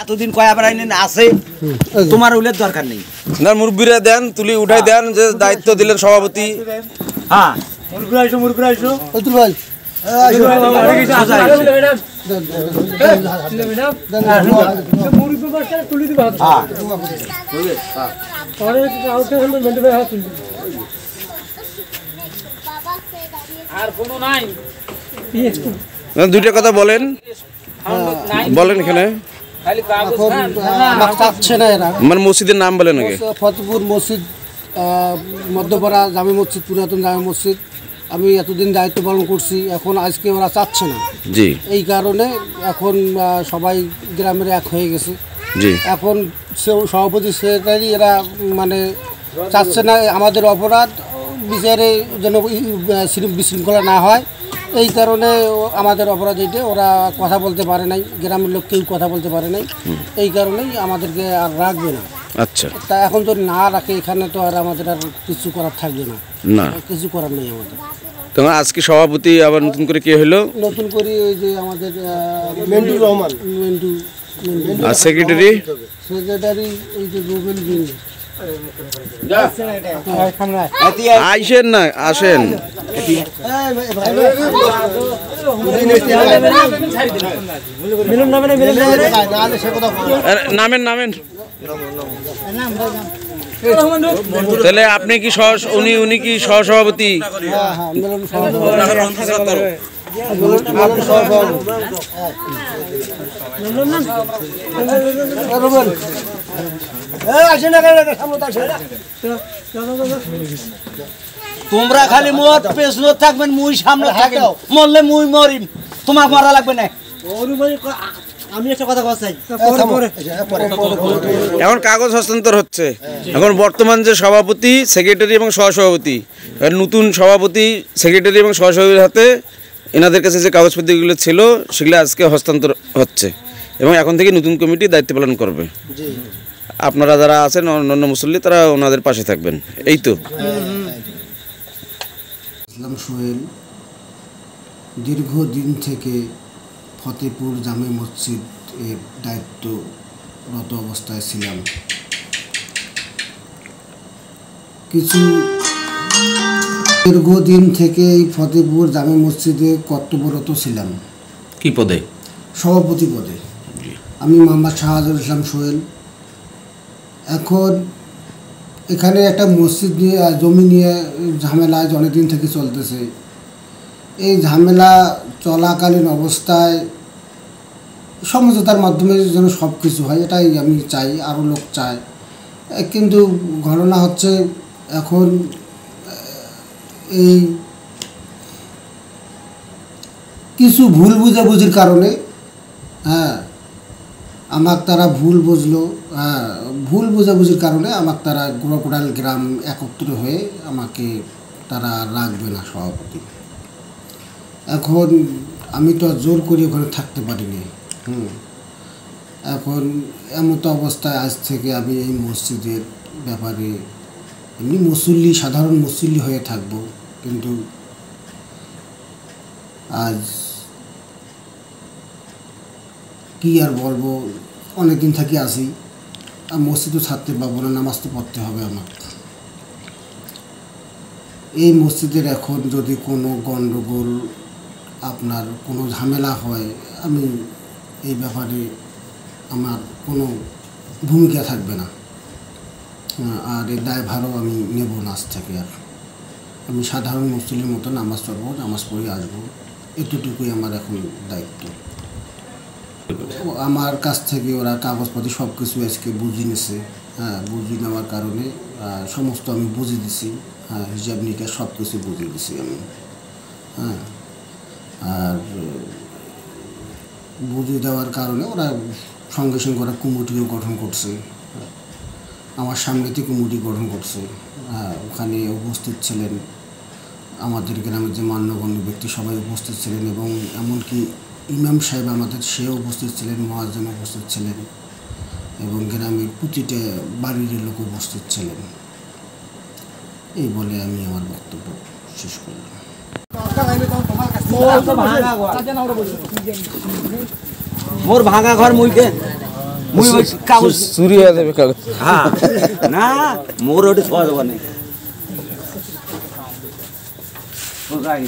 এতদিন কয়াবার আইন আছে তোমার উলের দরকার নেই না মুরব্বিরা দেন তুলি উঠাই দেন যে দায়িত্ব দিলেন সভাপতি হ্যাঁ মুরব্বিরা আইসো অতুল ভাই দুইটা কথা বলেন বলেন এখানে মানে মসজিদের নাম বলেন আগে ফতেপুর মসজিদ মধ্যপাড়া জামে মসজিদ পুরাতন জামে মসজিদ আমি এতদিন দায়িত্ব পালন করছি এখন আজকে ওরা চাচ্ছে না জি এই কারণে এখন সবাই গ্রামের এক হয়ে গেছে জি এখন সভাপতি সেক্রেটারি এরা মানে চাচ্ছে না আমাদের অপরাধ বিচারে যেন বিশৃঙ্খলা না হয় এই কারণে আমাদের অপরাধ এইটা ওরা কথা বলতে পারে নাই গ্রামের লোক কেউ কথা বলতে পারে নাই এই কারণেই আমাদেরকে আর রাখবে না আচ্ছা তা এখন তো না রাখে এখানে তো আর আমাদের আর কিছু করার থাকবে না না কিছু করার নেই আমাদের তোমার আজকে সভাপতি আবার নতুন করে কে হলো নতুন করে ওই যে আমাদের মেন্টু রহমান মেন্টু আর সেক্রেটারি এই যে রুবেল বিন আইসেন না আসেন নামেন নামেন তাহলে আপনি কি উনি কি সহসভাপতি তোমরা খালি মত পেছন থাকবেন মুই সামনে থাকো মরলে মুই মরিম তোমার মারা লাগবে না আমি একটা কথা বলছি এখন কাগজ হস্তান্তর হচ্ছে এখন বর্তমান যে সভাপতি সেক্রেটারি এবং সহসভাপতি নতুন সভাপতি সেক্রেটারি এবং সহসভাপতির হাতে এনাদের কাছে যে কাগজপত্রগুলো ছিল সেগুলো আজকে হস্তান্তর হচ্ছে এবং এখন থেকে নতুন কমিটি দায়িত্ব পালন করবে আপনারা যারা আছেন অন্যান্য মুসল্লি তারা ওনাদের পাশে থাকবেন এই তো ইসলাম সোহেল দীর্ঘদিন থেকে ফতেপুর জামে মসজিদ এর দায়িত্বরত অবস্থায় ছিলাম দীর্ঘদিন থেকে এই ফতেপুর জামে মসজিদে কর্তব্যরত ছিলাম কি পদে সভাপতি পদে আমি মোহাম্মদ শাহজাহান ইসলাম সোহেল এখন এখানে একটা মসজিদ নিয়ে জমি নিয়ে ঝামেলা অনেকদিন থেকে চলতেছে এই ঝামেলা চলাকালীন অবস্থায় সমঝোতার মাধ্যমে যেন সব কিছু হয় এটাই আমি চাই আরও লোক চায় কিন্তু ঘটনা হচ্ছে এখন এই কিছু ভুল বুঝাবুঝির কারণে আমার তারা ভুল বুঝলো ভুল বোঝাবুঝির কারণে আমার তারা গোড়াল গ্রাম একত্র হয়ে আমাকে তারা রাখবে না সভাপতি এখন আমি তো জোর করে ওখানে থাকতে পারিনি এখন এমতো অবস্থায় আজ থেকে আমি এই মসজিদের ব্যাপারে এমনি মুসল্লি সাধারণ মুসল্লি হয়ে থাকবো কিন্তু আজ কি আর বলবো অনেকদিন থেকে আসি আর মসজিদও ছাড়তে পারবো না নামাজ তো পড়তে হবে আমার এই মসজিদের এখন যদি কোনো গণ্ডগোল আপনার কোনো ঝামেলা হয় আমি এই ব্যাপারে আমার কোনো ভূমিকা থাকবে না আর এই দায়ভারও আমি নেব না আজ থেকে আর আমি সাধারণ মুসলিমের মতো নামাজ পড়বো নামাজ পড়ে আসবো এতটুকুই আমার এখন দায়িত্ব আমার কাছ থেকে ওরা কাগজপত্র সব কিছু আজকে বুঝিয়ে নিছে বুঝিয়ে নেওয়ার কারণে সমস্ত আমি বুঝিয়ে দিছি হিসাব নিকাশ সব কিছু বুঝিয়ে দিছি আমি আর বুঝিয়ে দেওয়ার কারণে ওরা সঙ্গে সঙ্গে ওরা কমিটিও গঠন করছে আমার সামনেতে কমিটি গঠন করছে ওখানে উপস্থিত ছিলেন আমাদের গ্রামের যে মান্যগণ্য ব্যক্তি সবাই উপস্থিত ছিলেন এবং এমনকি ইমাম সাহেব আমাদের সেও উপস্থিত ছিলেন মুয়াজ্জিন উপস্থিত ছিলেন এবং গ্রামের প্রতিটা বাড়ির লোক উপস্থিত ছিলেন এই বলে আমি আমার বক্তব্য শেষ করলাম মোর ভাঙা ঘর মুইকে মুই ওই কাগজ চুরি হয়ে যাবে কাগজ। হ্যাঁ না মোর ওটা ছোঁয়া যাবে না ও গাড়ি